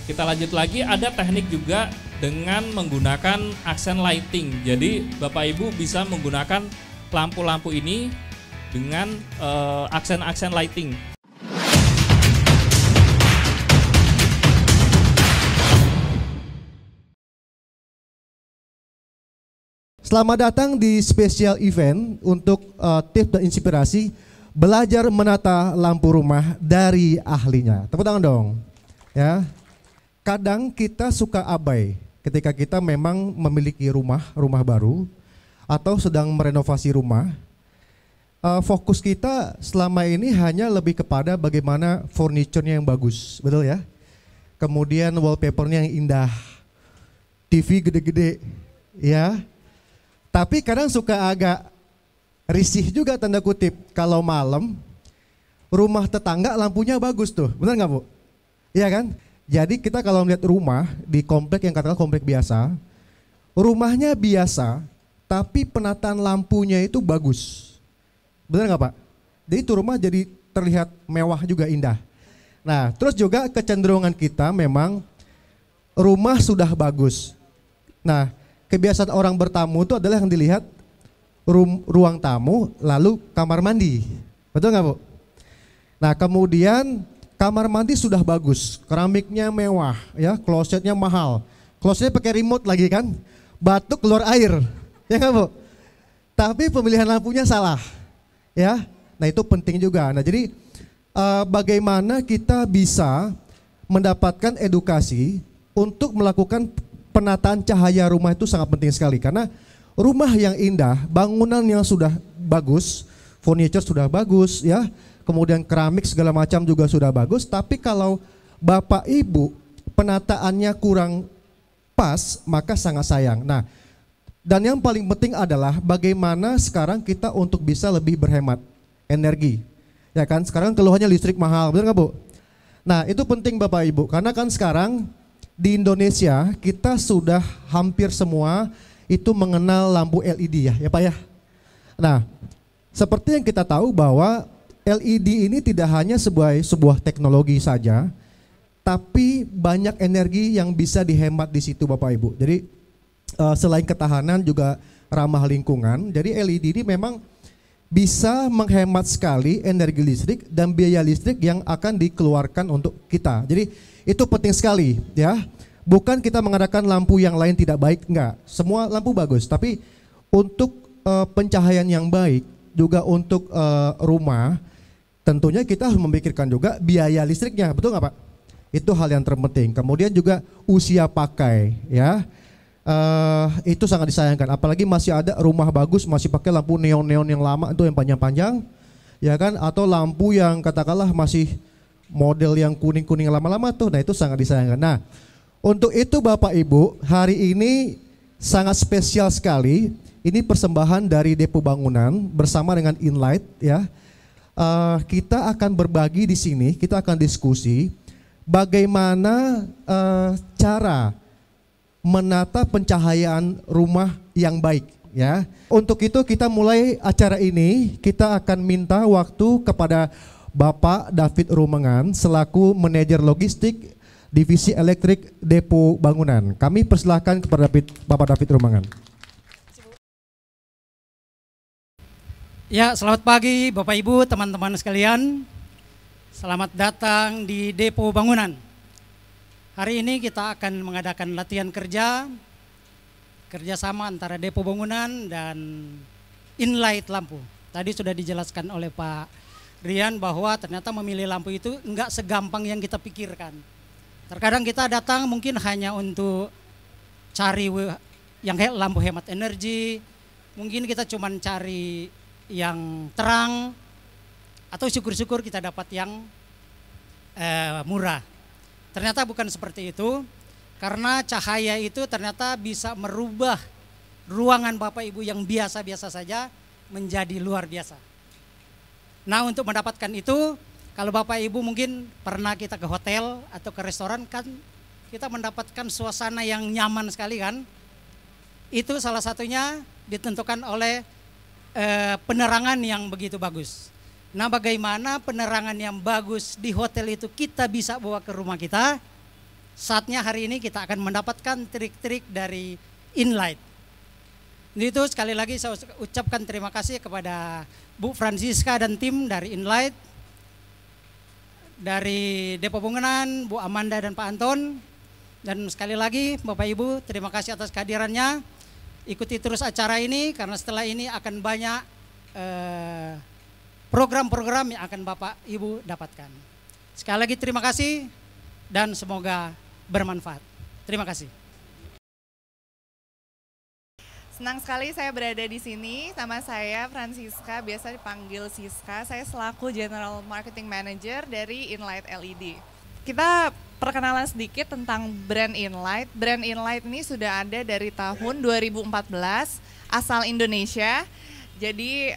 Kita lanjut lagi, ada teknik juga dengan menggunakan aksen lighting. Jadi Bapak Ibu bisa menggunakan lampu-lampu ini dengan aksen-aksen lighting. Selamat datang di special event untuk tips dan inspirasi belajar menata lampu rumah dari ahlinya. Tepuk tangan dong. Ya. Kadang kita suka abai ketika kita memang memiliki rumah baru atau sedang merenovasi rumah. Fokus kita selama ini hanya lebih kepada bagaimana furniture-nya yang bagus, betul ya? Kemudian wallpaper-nya yang indah, TV gede-gede, ya. Tapi kadang suka agak risih juga tanda kutip kalau malam rumah tetangga lampunya bagus tuh, benar nggak Bu? Iya kan? Jadi kita kalau melihat rumah di komplek yang katakan komplek biasa, rumahnya biasa tapi penataan lampunya itu bagus, benar nggak Pak? Jadi itu rumah jadi terlihat mewah juga indah. Nah terus juga kecenderungan kita memang rumah sudah bagus. Nah kebiasaan orang bertamu itu adalah yang dilihat ruang tamu lalu kamar mandi, betul nggak Bu? Nah kemudian kamar mandi sudah bagus, keramiknya mewah, ya, klosetnya mahal, klosetnya pakai remote lagi kan, batuk keluar air, ya nggak Bu? Tapi pemilihan lampunya salah, ya. Nah itu penting juga. Nah jadi bagaimana kita bisa mendapatkan edukasi untuk melakukan penataan cahaya rumah itu sangat penting sekali karena rumah yang indah, bangunan yang sudah bagus, furniture sudah bagus ya, kemudian keramik segala macam juga sudah bagus, tapi kalau Bapak Ibu penataannya kurang pas maka sangat sayang. Nah, dan yang paling penting adalah bagaimana sekarang kita untuk bisa lebih berhemat energi. Ya kan, sekarang keluhannya listrik mahal, benar nggak Bu? Nah, itu penting Bapak Ibu karena kan sekarang di Indonesia kita sudah hampir semua itu mengenal lampu LED ya Pak ya. Nah seperti yang kita tahu bahwa LED ini tidak hanya sebuah teknologi saja, tapi banyak energi yang bisa dihemat di situ Bapak Ibu. Jadi selain ketahanan juga ramah lingkungan, jadi LED ini memang bisa menghemat sekali energi listrik dan biaya listrik yang akan dikeluarkan untuk kita. Jadi itu penting sekali ya. Bukan kita mengadakan lampu yang lain tidak baik, enggak. Semua lampu bagus, tapi untuk pencahayaan yang baik juga untuk rumah tentunya kita harus memikirkan juga biaya listriknya, betul nggak Pak? Itu hal yang terpenting. Kemudian juga usia pakai ya. Itu sangat disayangkan, apalagi masih ada rumah bagus masih pakai lampu neon-neon yang lama itu yang panjang-panjang ya kan, atau lampu yang katakanlah masih model yang kuning-kuning lama-lama tuh. Nah itu sangat disayangkan. Nah untuk itu Bapak Ibu hari ini sangat spesial sekali. Ini persembahan dari Depo Bangunan bersama dengan Inlight ya. Kita akan berbagi di sini, kita akan diskusi bagaimana cara menata pencahayaan rumah yang baik ya. Untuk itu kita mulai acara ini, kita akan minta waktu kepada Bapak David Rumengan selaku manajer logistik Divisi Elektrik Depo Bangunan. Kami persilahkan kepada Bapak David Rumengan. Ya, selamat pagi Bapak Ibu, teman-teman sekalian. Selamat datang di Depo Bangunan. Hari ini kita akan mengadakan latihan kerjasama antara Depo Bangunan dan Inlight Lampu. Tadi sudah dijelaskan oleh Pak Rian bahwa ternyata memilih lampu itu enggak segampang yang kita pikirkan. Terkadang kita datang mungkin hanya untuk cari yang lampu hemat energi, mungkin kita cuma cari yang terang, atau syukur-syukur kita dapat yang murah. Ternyata bukan seperti itu, karena cahaya itu ternyata bisa merubah ruangan Bapak Ibu yang biasa-biasa saja menjadi luar biasa. Nah untuk mendapatkan itu, kalau Bapak Ibu mungkin pernah kita ke hotel atau ke restoran kan kita mendapatkan suasana yang nyaman sekali kan. Itu salah satunya ditentukan oleh penerangan yang begitu bagus. Nah bagaimana penerangan yang bagus di hotel itu kita bisa bawa ke rumah kita? saatnya hari ini kita akan mendapatkan trik-trik dari InLight. Itu sekali lagi saya ucapkan terima kasih kepada Bu Francisca dan tim dari InLight, dari Depo Bangunan, Bu Amanda dan Pak Anton. Dan sekali lagi Bapak Ibu, terima kasih atas kehadirannya. Ikuti terus acara ini karena setelah ini akan banyak program-program yang akan Bapak Ibu dapatkan. Sekali lagi terima kasih dan semoga bermanfaat. Terima kasih. Senang sekali saya berada di sini sama saya Francisca, biasa dipanggil Siska. Saya selaku General Marketing Manager dari InLight LED. Kita perkenalan sedikit tentang brand InLight. Brand InLight ini sudah ada dari tahun 2014, asal Indonesia. Jadi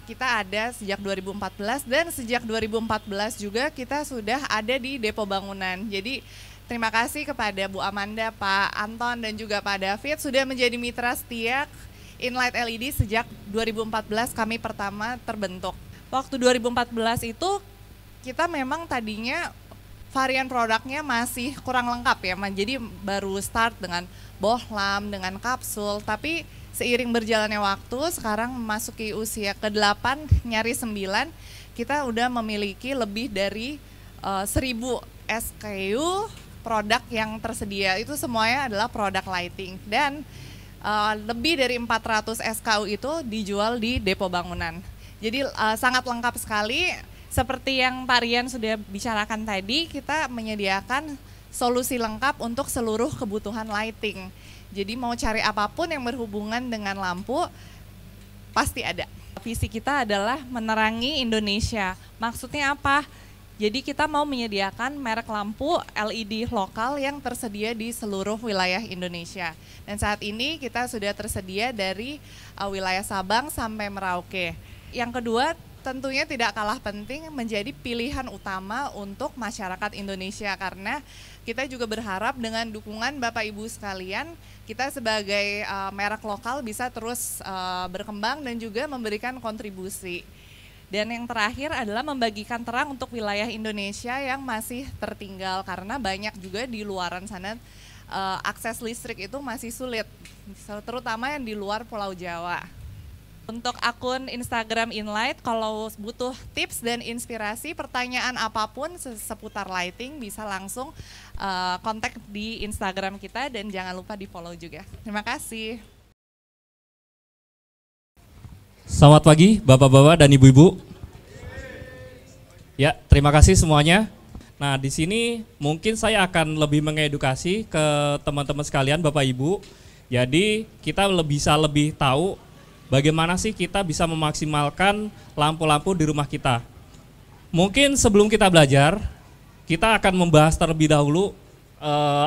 kita ada sejak 2014 dan sejak 2014 juga kita sudah ada di Depo Bangunan. Jadi terima kasih kepada Bu Amanda, Pak Anton dan juga Pak David sudah menjadi mitra setia InLight LED sejak 2014 kami pertama terbentuk. Waktu 2014 itu kita memang tadinya varian produknya masih kurang lengkap ya, jadi baru start dengan bohlam, dengan kapsul, tapi seiring berjalannya waktu, sekarang memasuki usia ke-8, nyaris 9, kita udah memiliki lebih dari 1000 SKU produk yang tersedia. Itu semuanya adalah produk lighting dan lebih dari 400 SKU itu dijual di Depo Bangunan. Jadi sangat lengkap sekali. Seperti yang Pak Rian sudah bicarakan tadi, kita menyediakan solusi lengkap untuk seluruh kebutuhan lighting. Jadi mau cari apapun yang berhubungan dengan lampu, pasti ada. Visi kita adalah menerangi Indonesia. Maksudnya apa? Jadi kita mau menyediakan merek lampu LED lokal yang tersedia di seluruh wilayah Indonesia. Dan saat ini kita sudah tersedia dari wilayah Sabang sampai Merauke. Yang kedua, tentunya tidak kalah penting menjadi pilihan utama untuk masyarakat Indonesia karena kita juga berharap dengan dukungan Bapak Ibu sekalian, kita sebagai merek lokal bisa terus berkembang dan juga memberikan kontribusi. Dan yang terakhir adalah membagikan terang untuk wilayah Indonesia yang masih tertinggal karena banyak juga di luaran sana akses listrik itu masih sulit, terutama yang di luar Pulau Jawa. Untuk akun Instagram InLight, kalau butuh tips dan inspirasi, pertanyaan apapun seputar lighting bisa langsung kontak di Instagram kita dan jangan lupa di follow juga. Terima kasih. Selamat pagi Bapak-bapak dan Ibu-ibu. Ya, terima kasih semuanya. Nah, di sini mungkin saya akan lebih mengedukasi ke teman-teman sekalian Bapak Ibu. Jadi kita bisa lebih tahu bagaimana sih kita bisa memaksimalkan lampu-lampu di rumah kita. Mungkin sebelum kita belajar, kita akan membahas terlebih dahulu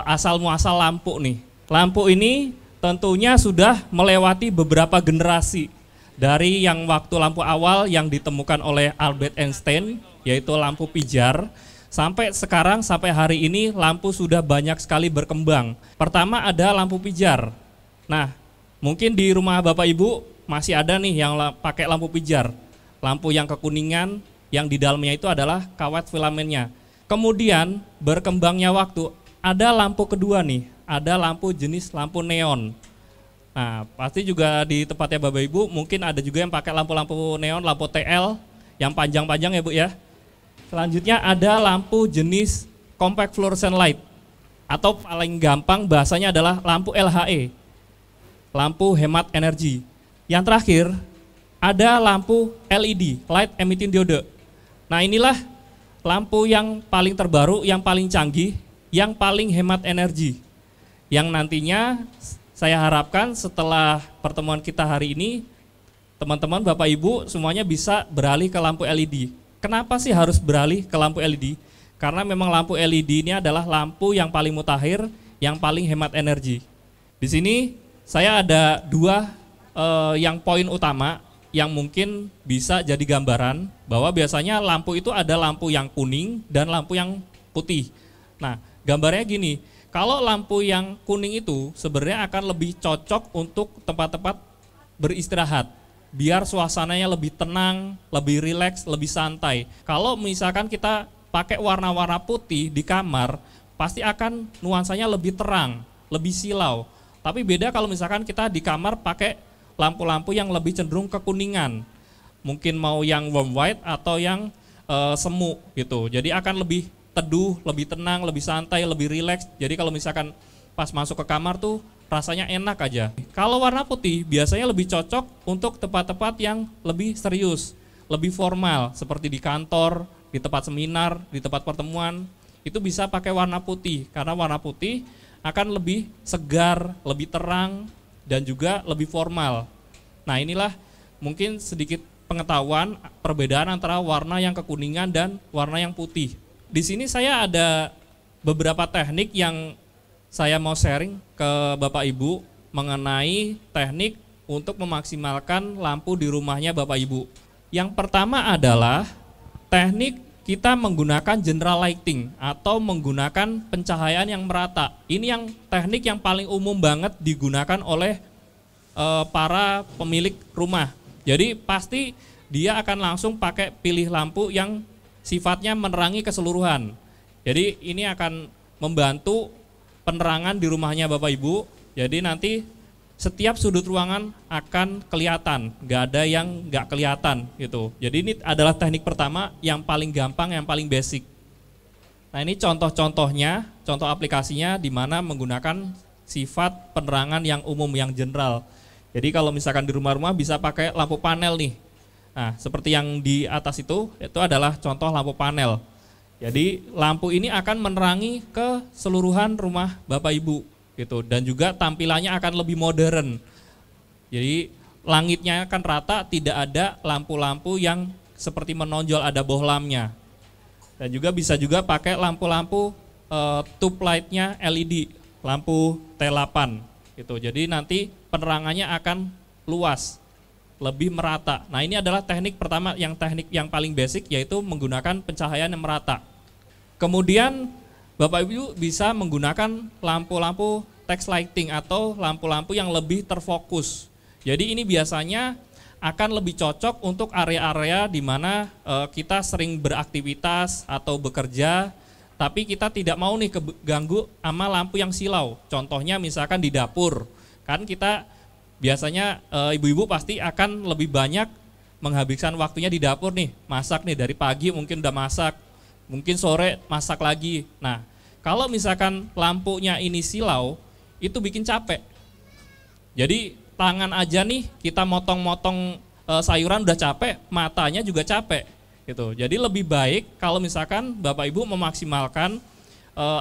asal-muasal lampu nih. Lampu ini tentunya sudah melewati beberapa generasi. Dari yang waktu lampu awal yang ditemukan oleh Albert Einstein, yaitu lampu pijar, sampai sekarang, sampai hari ini lampu sudah banyak sekali berkembang. Pertama ada lampu pijar. Nah, mungkin di rumah Bapak Ibu masih ada nih yang pakai lampu pijar, lampu yang kekuningan yang di dalamnya itu adalah kawat filamennya. Kemudian berkembangnya waktu ada lampu kedua nih, ada lampu jenis lampu neon. Nah, pasti juga di tempatnya Bapak Ibu mungkin ada juga yang pakai lampu-lampu neon, lampu TL yang panjang-panjang ya Bu ya. Selanjutnya ada lampu jenis compact fluorescent light atau paling gampang bahasanya adalah lampu LHE, lampu hemat energi. Yang terakhir ada lampu LED, light emitting diode. Nah, inilah lampu yang paling terbaru, yang paling canggih, yang paling hemat energi. Yang nantinya saya harapkan setelah pertemuan kita hari ini, teman-teman Bapak Ibu semuanya bisa beralih ke lampu LED. Kenapa sih harus beralih ke lampu LED? Karena memang lampu LED ini adalah lampu yang paling mutakhir, yang paling hemat energi. Di sini saya ada dua yang poin utama yang mungkin bisa jadi gambaran bahwa biasanya lampu itu ada lampu yang kuning dan lampu yang putih. Nah, gambarnya gini, kalau lampu yang kuning itu sebenarnya akan lebih cocok untuk tempat-tempat beristirahat, biar suasananya lebih tenang, lebih rileks, lebih santai. Kalau misalkan kita pakai warna-warna putih di kamar, pasti akan nuansanya lebih terang, lebih silau. Tapi beda kalau misalkan kita di kamar pakai lampu-lampu yang lebih cenderung kekuningan. Mungkin mau yang warm white atau yang semu gitu. Jadi akan lebih teduh, lebih tenang, lebih santai, lebih rileks. Jadi kalau misalkan pas masuk ke kamar tuh rasanya enak aja. Kalau warna putih biasanya lebih cocok untuk tempat-tempat yang lebih serius, lebih formal, seperti di kantor, di tempat seminar, di tempat pertemuan. Itu bisa pakai warna putih, karena warna putih akan lebih segar, lebih terang, dan juga lebih formal. Nah inilah mungkin sedikit pengetahuan perbedaan antara warna yang kekuningan dan warna yang putih. Di sini saya ada beberapa teknik yang saya mau sharing ke Bapak Ibu mengenai teknik untuk memaksimalkan lampu di rumahnya Bapak Ibu. Yang pertama adalah teknik kita menggunakan general lighting atau menggunakan pencahayaan yang merata. Ini yang teknik yang paling umum banget digunakan oleh para pemilik rumah. Jadi pasti dia akan langsung pakai pilih lampu yang sifatnya menerangi keseluruhan. Jadi ini akan membantu penerangan di rumahnya Bapak Ibu. Jadi nanti setiap sudut ruangan akan kelihatan, nggak ada yang nggak kelihatan gitu. Jadi ini adalah teknik pertama yang paling gampang, yang paling basic. Nah ini contoh-contohnya, contoh aplikasinya di mana menggunakan sifat penerangan yang umum, yang general. Jadi kalau misalkan di rumah-rumah bisa pakai lampu panel nih. Nah seperti yang di atas itu adalah contoh lampu panel. Jadi lampu ini akan menerangi keseluruhan rumah Bapak Ibu gitu, dan juga tampilannya akan lebih modern. Jadi langitnya akan rata, tidak ada lampu-lampu yang seperti menonjol ada bohlamnya. Dan juga bisa juga pakai lampu-lampu tube lightnya LED, lampu T8 gitu. Jadi nanti penerangannya akan luas, lebih merata. Nah ini adalah teknik pertama, teknik yang paling basic, yaitu menggunakan pencahayaan yang merata. Kemudian Bapak Ibu bisa menggunakan lampu-lampu text lighting atau lampu-lampu yang lebih terfokus. Jadi ini biasanya akan lebih cocok untuk area-area di mana kita sering beraktivitas atau bekerja, tapi kita tidak mau nih keganggu sama lampu yang silau. Contohnya misalkan di dapur, kan kita biasanya ibu-ibu pasti akan lebih banyak menghabiskan waktunya di dapur nih, masak nih dari pagi mungkin udah masak, mungkin sore masak lagi. Nah, kalau misalkan lampunya ini silau, itu bikin capek. Jadi tangan aja nih kita motong-motong sayuran udah capek, matanya juga capek gitu. Jadi lebih baik kalau misalkan Bapak Ibu memaksimalkan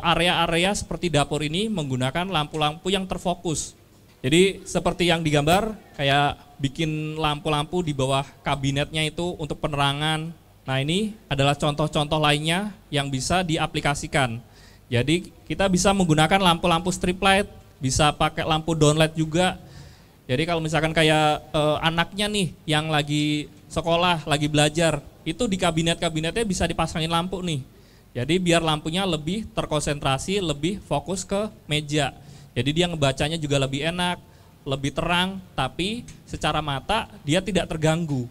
area-area seperti dapur ini menggunakan lampu-lampu yang terfokus. Jadi seperti yang digambar, kayak bikin lampu-lampu di bawah kabinetnya itu untuk penerangan. Nah ini adalah contoh-contoh lainnya yang bisa diaplikasikan. Jadi kita bisa menggunakan lampu-lampu strip light, bisa pakai lampu downlight juga. Jadi kalau misalkan kayak anaknya nih yang lagi sekolah, lagi belajar, itu di kabinet-kabinetnya bisa dipasangin lampu nih. Jadi biar lampunya lebih terkonsentrasi, lebih fokus ke meja. Jadi dia ngebacanya juga lebih enak, lebih terang, tapi secara mata dia tidak terganggu.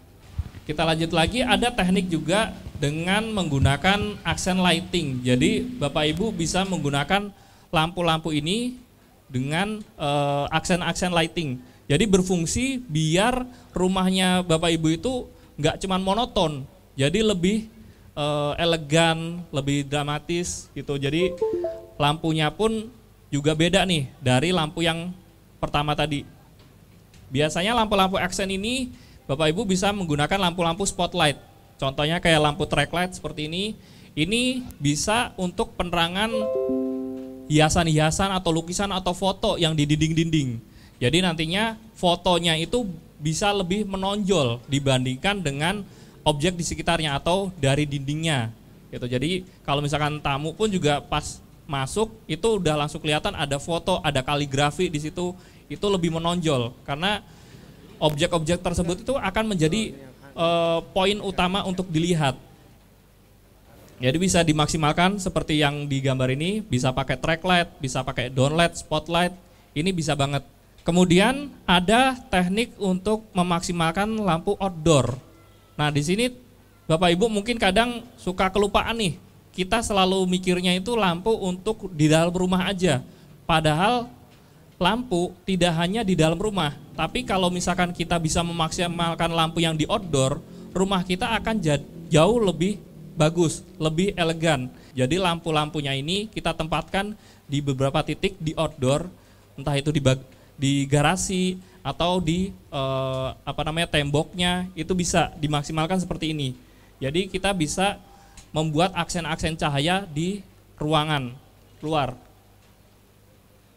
Kita lanjut lagi, ada teknik juga dengan menggunakan aksen lighting. Jadi Bapak Ibu bisa menggunakan lampu-lampu ini dengan aksen-aksen lighting. Jadi berfungsi biar rumahnya Bapak Ibu itu nggak cuma monoton, jadi lebih elegan, lebih dramatis gitu. Jadi lampunya pun juga beda nih dari lampu yang pertama tadi. Biasanya lampu-lampu aksen ini Bapak Ibu bisa menggunakan lampu-lampu spotlight. Contohnya kayak lampu track light seperti ini. Ini bisa untuk penerangan hiasan-hiasan atau lukisan atau foto yang di dinding-dinding. Jadi nantinya fotonya itu bisa lebih menonjol dibandingkan dengan objek di sekitarnya atau dari dindingnya. Gitu. Jadi kalau misalkan tamu pun juga pas masuk itu udah langsung kelihatan ada foto, ada kaligrafi di situ, itu lebih menonjol karena objek-objek tersebut itu akan menjadi poin utama untuk dilihat. Jadi bisa dimaksimalkan seperti yang digambar ini, bisa pakai track light, bisa pakai downlight, spotlight, ini bisa banget. Kemudian ada teknik untuk memaksimalkan lampu outdoor. Nah di sini Bapak Ibu mungkin kadang suka kelupaan nih, kita selalu mikirnya itu lampu untuk di dalam rumah aja. Padahal lampu tidak hanya di dalam rumah, tapi kalau misalkan kita bisa memaksimalkan lampu yang di outdoor, rumah kita akan jauh lebih bagus, lebih elegan. Jadi lampu-lampunya ini kita tempatkan di beberapa titik di outdoor, entah itu di garasi atau di temboknya, itu bisa dimaksimalkan seperti ini. Jadi kita bisa membuat aksen-aksen cahaya di ruangan luar.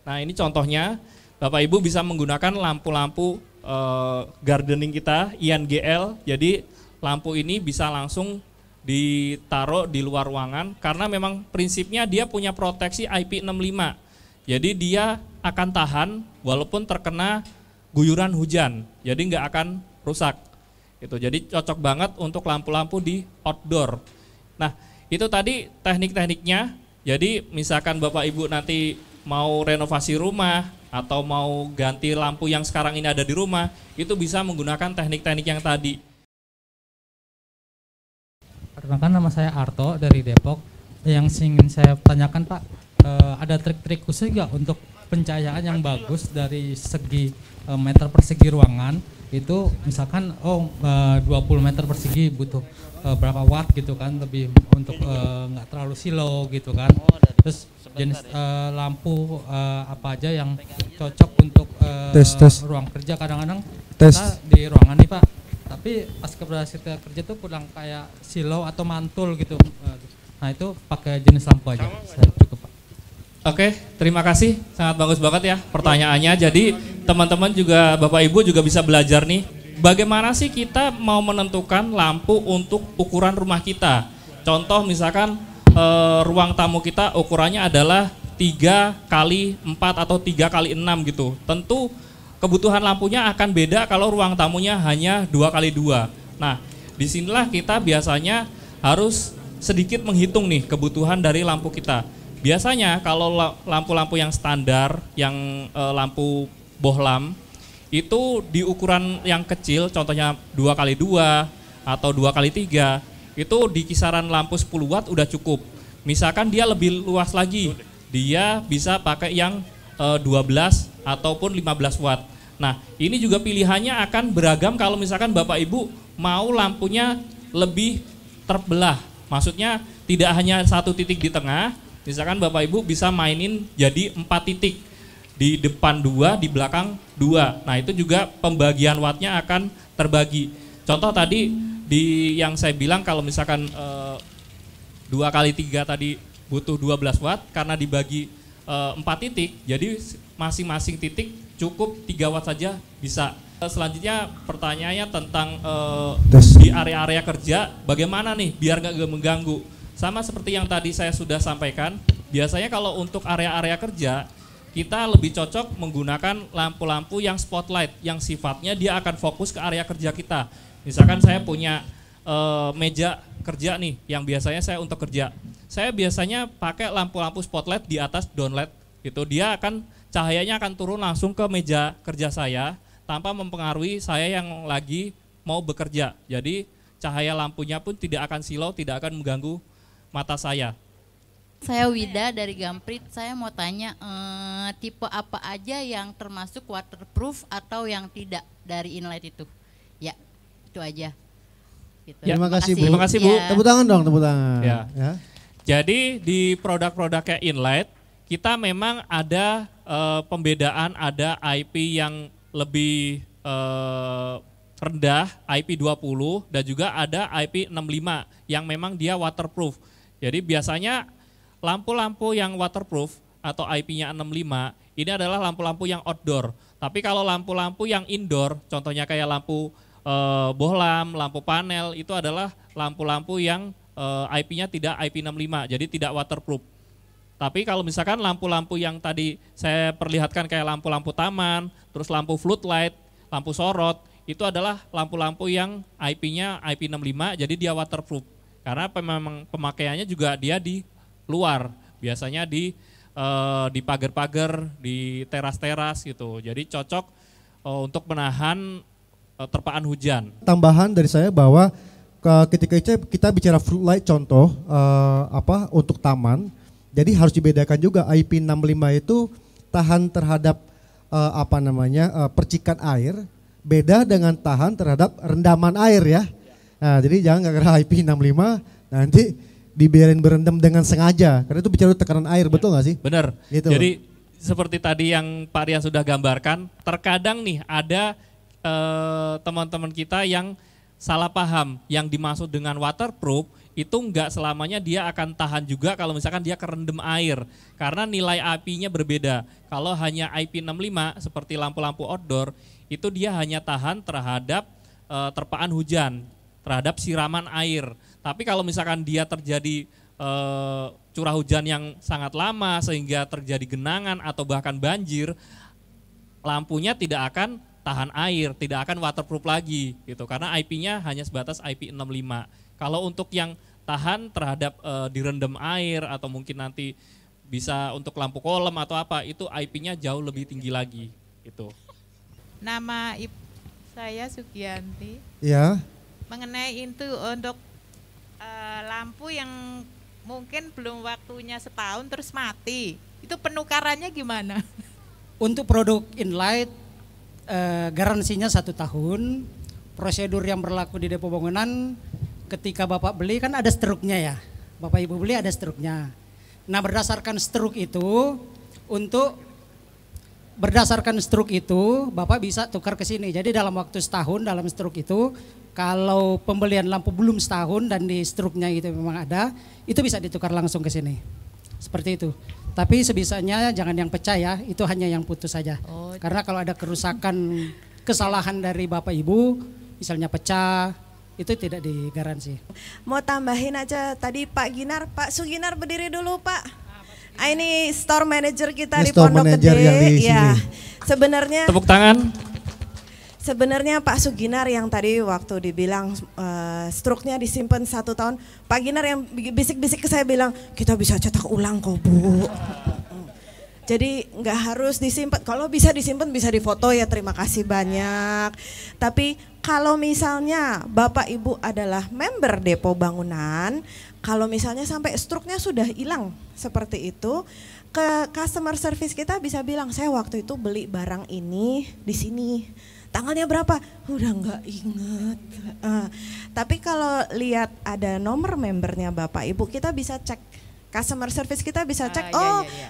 Nah, ini contohnya, Bapak Ibu bisa menggunakan lampu-lampu gardening kita INGL. Jadi lampu ini bisa langsung ditaruh di luar ruangan karena memang prinsipnya dia punya proteksi IP65. Jadi dia akan tahan walaupun terkena guyuran hujan. Jadi nggak akan rusak. Itu jadi cocok banget untuk lampu-lampu di outdoor. Nah, itu tadi teknik-tekniknya. Jadi misalkan Bapak Ibu nanti mau renovasi rumah atau mau ganti lampu yang sekarang ini ada di rumah, itu bisa menggunakan teknik-teknik yang tadi. Perkenalkan, nama saya Arto dari Depok. Yang ingin saya tanyakan Pak, ada trik-trik khusus nggak untuk pencahayaan yang bagus dari segi meter persegi ruangan? Itu misalkan 20 meter persegi butuh berapa watt gitu kan, lebih untuk nggak terlalu silau gitu kan. Terus jenis lampu apa aja yang cocok untuk ruang kerja. Kadang-kadang kita di ruangan nih Pak, tapi pas kita kerja tuh kurang kayak silau atau mantul gitu. Nah itu pakai jenis lampu aja, cukup Pak. Oke, terima kasih, sangat bagus banget ya pertanyaannya. Jadi teman-teman juga, Bapak Ibu juga bisa belajar nih, bagaimana sih kita mau menentukan lampu untuk ukuran rumah kita. Contoh misalkan ruang tamu kita ukurannya adalah 3x4 atau 3x6 gitu. Tentu kebutuhan lampunya akan beda kalau ruang tamunya hanya 2x2. Nah, disinilah kita biasanya harus sedikit menghitung nih kebutuhan dari lampu kita. Biasanya kalau lampu-lampu yang standar, yang lampu bohlam, itu di ukuran yang kecil, contohnya 2x2 atau 2x3, itu di kisaran lampu 10 watt udah cukup. Misalkan dia lebih luas lagi, dia bisa pakai yang 12 ataupun 15 watt. Nah, ini juga pilihannya akan beragam kalau misalkan Bapak Ibu mau lampunya lebih terbelah. Maksudnya tidak hanya satu titik di tengah, misalkan Bapak Ibu bisa mainin jadi 4 titik. Di depan 2, di belakang 2. Nah, itu juga pembagian wattnya akan terbagi. Contoh tadi yang saya bilang kalau misalkan 2x3 tadi butuh 12 watt karena dibagi 4 titik, jadi masing-masing titik cukup 3 watt saja bisa. Selanjutnya pertanyaannya tentang di area-area kerja bagaimana nih biar nggak mengganggu. Sama seperti yang tadi saya sudah sampaikan, biasanya kalau untuk area-area kerja kita lebih cocok menggunakan lampu-lampu yang spotlight, yang sifatnya dia akan fokus ke area kerja kita. Misalkan saya punya meja kerja nih, yang biasanya saya untuk kerja. Saya biasanya pakai lampu-lampu spotlight di atas downlight, gitu. Dia akan cahayanya akan turun langsung ke meja kerja saya tanpa mempengaruhi saya yang lagi mau bekerja. Jadi cahaya lampunya pun tidak akan silau, tidak akan mengganggu mata saya. Saya Wida dari Gamprit. Saya mau tanya tipe apa aja yang termasuk waterproof atau yang tidak dari Inlight itu? Ya, itu aja. Gitu. Ya, terima kasih Bu. Terima kasih Bu. Ya. Tepuk tangan dong, tepuk tangan. Ya. Ya. Jadi di produk-produknya Inlight kita memang ada pembedaan, ada IP yang lebih rendah, IP20, dan juga ada IP65 yang memang dia waterproof. Jadi biasanya lampu-lampu yang waterproof atau IP-nya 65 ini adalah lampu-lampu yang outdoor. Tapi kalau lampu-lampu yang indoor, contohnya kayak lampu bohlam, lampu panel, itu adalah lampu-lampu yang IP-nya tidak IP65, jadi tidak waterproof. Tapi kalau misalkan lampu-lampu yang tadi saya perlihatkan kayak lampu-lampu taman, terus lampu floodlight, lampu sorot, itu adalah lampu-lampu yang IP-nya IP65, jadi dia waterproof. Karena memang pemakaiannya juga dia di luar, biasanya di pagar-pagar, di teras-teras gitu. Jadi cocok untuk menahan terpaan hujan. Tambahan dari saya bahwa ketika kita bicara floodlight contoh untuk taman, jadi harus dibedakan juga IP65 itu tahan terhadap percikan air, beda dengan tahan terhadap rendaman air ya. Nah, jadi jangan gara-gara IP65 nanti dibiarin berendam dengan sengaja, karena itu bicara tekanan air, betul nggak sih? Benar. Gitu. Jadi seperti tadi yang Pak Rian sudah gambarkan, terkadang nih ada teman-teman kita yang salah paham, yang dimaksud dengan waterproof itu enggak selamanya dia akan tahan juga kalau misalkan dia kerendam air, karena nilai IP-nya berbeda. Kalau hanya IP65 seperti lampu-lampu outdoor, itu dia hanya tahan terhadap terpaan hujan, terhadap siraman air. Tapi kalau misalkan dia terjadi curah hujan yang sangat lama sehingga terjadi genangan atau bahkan banjir, lampunya tidak akan tahan air, tidak akan waterproof lagi gitu, karena IP-nya hanya sebatas IP65. Kalau untuk yang tahan terhadap direndam air atau mungkin nanti bisa untuk lampu kolom atau apa, itu IP-nya jauh lebih tinggi lagi gitu. Nama saya Sugianti. Ya. Mengenai itu untuk lampu yang mungkin belum waktunya setahun terus mati, itu penukarannya gimana? Untuk produk Inlight garansinya 1 tahun. Prosedur yang berlaku di depo bangunan, ketika Bapak beli kan ada struknya ya, Bapak Ibu beli ada struknya. Nah, berdasarkan struk itu Bapak bisa tukar ke sini. Jadi dalam waktu setahun dalam struk itu, kalau pembelian lampu belum setahun dan di struknya itu memang ada, itu bisa ditukar langsung ke sini. Seperti itu. Tapi sebisanya jangan yang pecah ya, itu hanya yang putus saja. Karena kalau ada kerusakan, kesalahan dari Bapak Ibu, misalnya pecah, itu tidak digaransi. Mau tambahin aja tadi Pak Suginar berdiri dulu Pak. Ini store manager kita di Pondok Gede. Ya, sebenarnya. Tepuk tangan. Sebenarnya Pak Suginar yang tadi waktu dibilang struknya disimpan 1 tahun, Pak Ginar yang bisik-bisik ke saya bilang kita bisa cetak ulang kok Bu. Jadi nggak harus disimpan, kalau bisa disimpan bisa difoto ya, terima kasih banyak. Tapi kalau misalnya Bapak Ibu adalah member depo bangunan, kalau misalnya sampai struknya sudah hilang seperti itu, ke customer service kita bisa bilang saya waktu itu beli barang ini di sini. Tanggalnya berapa? Udah nggak inget. Tapi kalau lihat ada nomor membernya Bapak Ibu, kita bisa cek. Customer service kita bisa cek,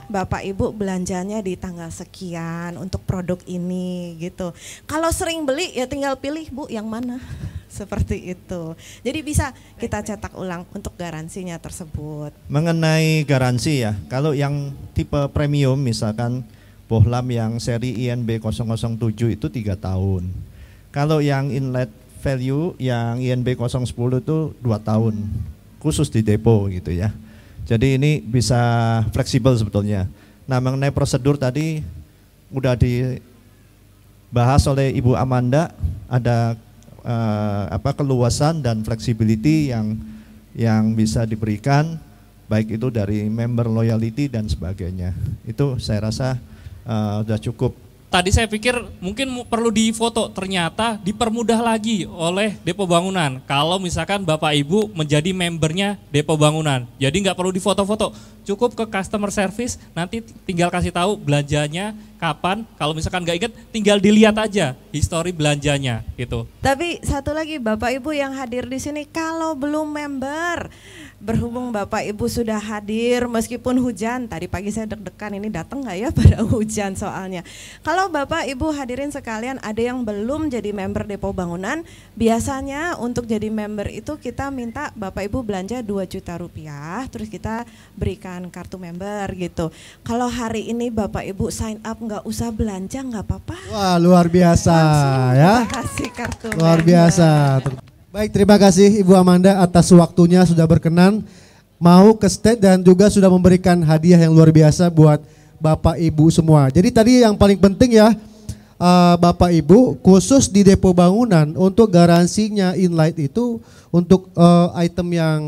Bapak Ibu belanjanya di tanggal sekian untuk produk ini gitu. Kalau sering beli ya tinggal pilih Bu yang mana, seperti itu. Jadi bisa kita cetak ulang untuk garansinya tersebut. Mengenai garansi ya, kalau yang tipe premium misalkan bohlam yang seri INB 007 itu 3 tahun. Kalau yang inlet value yang INB 010 itu 2 tahun, khusus di depo gitu ya. Jadi ini bisa fleksibel sebetulnya. Nah, mengenai prosedur tadi udah dibahas oleh Ibu Amanda, ada keluasan dan flexibility yang bisa diberikan, baik itu dari member loyalty dan sebagainya. Itu saya rasa sudah cukup. Tadi saya pikir mungkin perlu difoto, ternyata dipermudah lagi oleh depo bangunan. Kalau misalkan Bapak Ibu menjadi membernya depo bangunan, jadi nggak perlu difoto-foto, cukup ke customer service, nanti tinggal kasih tahu belanjanya kapan. Kalau misalkan nggak inget, tinggal dilihat aja histori belanjanya gitu. Tapi satu lagi Bapak Ibu yang hadir di sini, kalau belum member, berhubung Bapak Ibu sudah hadir meskipun hujan, tadi pagi saya deg-degan ini datang nggak ya pada hujan soalnya. Kalau Bapak Ibu hadirin sekalian ada yang belum jadi member depo bangunan, biasanya untuk jadi member itu kita minta Bapak Ibu belanja 2 juta rupiah, terus kita berikan kartu member gitu. Kalau hari ini Bapak Ibu sign up nggak usah belanja nggak apa-apa. Wah luar biasa ya. Kita kasih kartu luar member. Biasa. Baik, terima kasih Ibu Amanda atas waktunya sudah berkenan mau ke stage dan juga sudah memberikan hadiah yang luar biasa buat Bapak Ibu semua. Jadi tadi yang paling penting ya Bapak Ibu khusus di depo bangunan untuk garansinya Inlight itu untuk item yang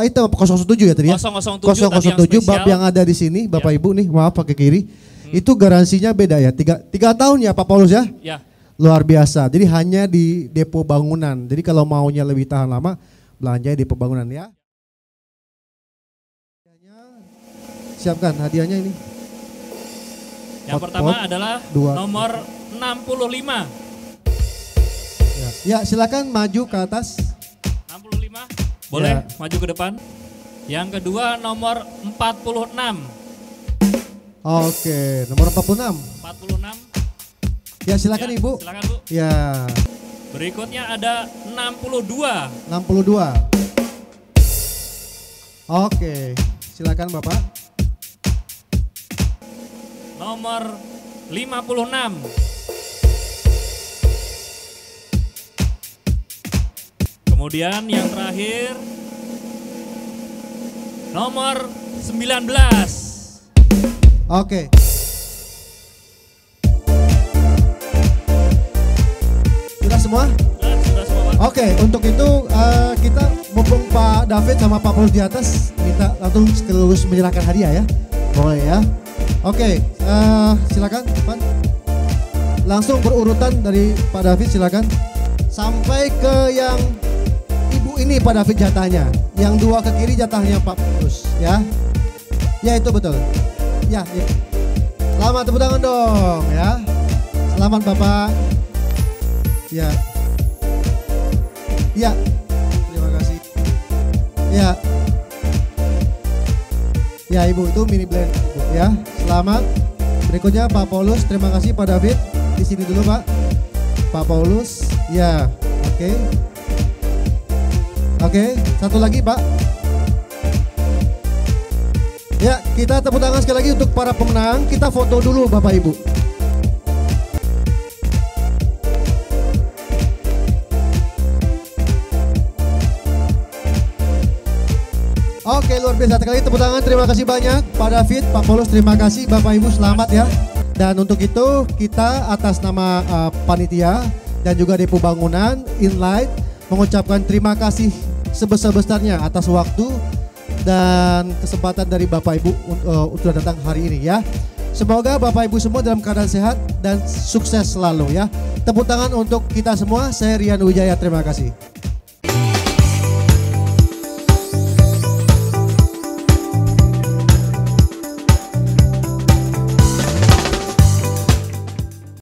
item 007 ya tadi ya? 007 bab yang ada di sini Bapak Ibu nih, maaf pakai kiri. Itu garansinya beda ya, 3 tahun ya Pak Paulus ya? Ya. Luar biasa. Jadi hanya di depo bangunan. Jadi kalau maunya lebih tahan lama, belanja di depo bangunan ya. Siapkan hadiahnya ini. Yang pertama adalah nomor 65. Ya, silakan maju ke atas. 65. Boleh maju ke depan. Yang kedua nomor 46. Oke, nomor 46. 46. Ya, silakan Ibu. Silakan Bu. Ya. Berikutnya ada 62. 62. Oke, silakan Bapak. Nomor 56. Kemudian yang terakhir nomor 19. Oke. Sudah semua? Sudah semua Pak. Oke, untuk itu kita mumpung Pak David sama Pak Paulus di atas, kita langsung sekaligus menyerahkan hadiah ya. Boleh ya. Oke, silakan Pak. Langsung berurutan dari Pak David silakan. Sampai ke yang ibu ini Pak David jatahnya. Yang dua ke kiri jatahnya Pak Paulus ya. Ya itu betul. Ya, ya. Selamat tepuk tangan dong ya. Selamat Bapak. Ya. Ya. Terima kasih. Ya. Ya Ibu itu mini blend Ibu ya. Selamat. Berikutnya Pak Paulus. Terima kasih Pak David. Di sini dulu Pak. Pak Paulus. Ya. Oke. Oke. Satu lagi Pak. Ya, kita tepuk tangan sekali lagi untuk para pemenang. Kita foto dulu Bapak Ibu. Oke, luar biasa sekali, tepuk tangan, terima kasih banyak Pak David, Pak Paulus, terima kasih Bapak Ibu, selamat ya. Dan untuk itu kita atas nama panitia dan juga Depo Bangunan Inlight mengucapkan terima kasih sebesar-besarnya atas waktu dan kesempatan dari Bapak Ibu untuk datang hari ini ya. Semoga Bapak Ibu semua dalam keadaan sehat dan sukses selalu ya. Tepuk tangan untuk kita semua, saya Rian Wijaya, terima kasih.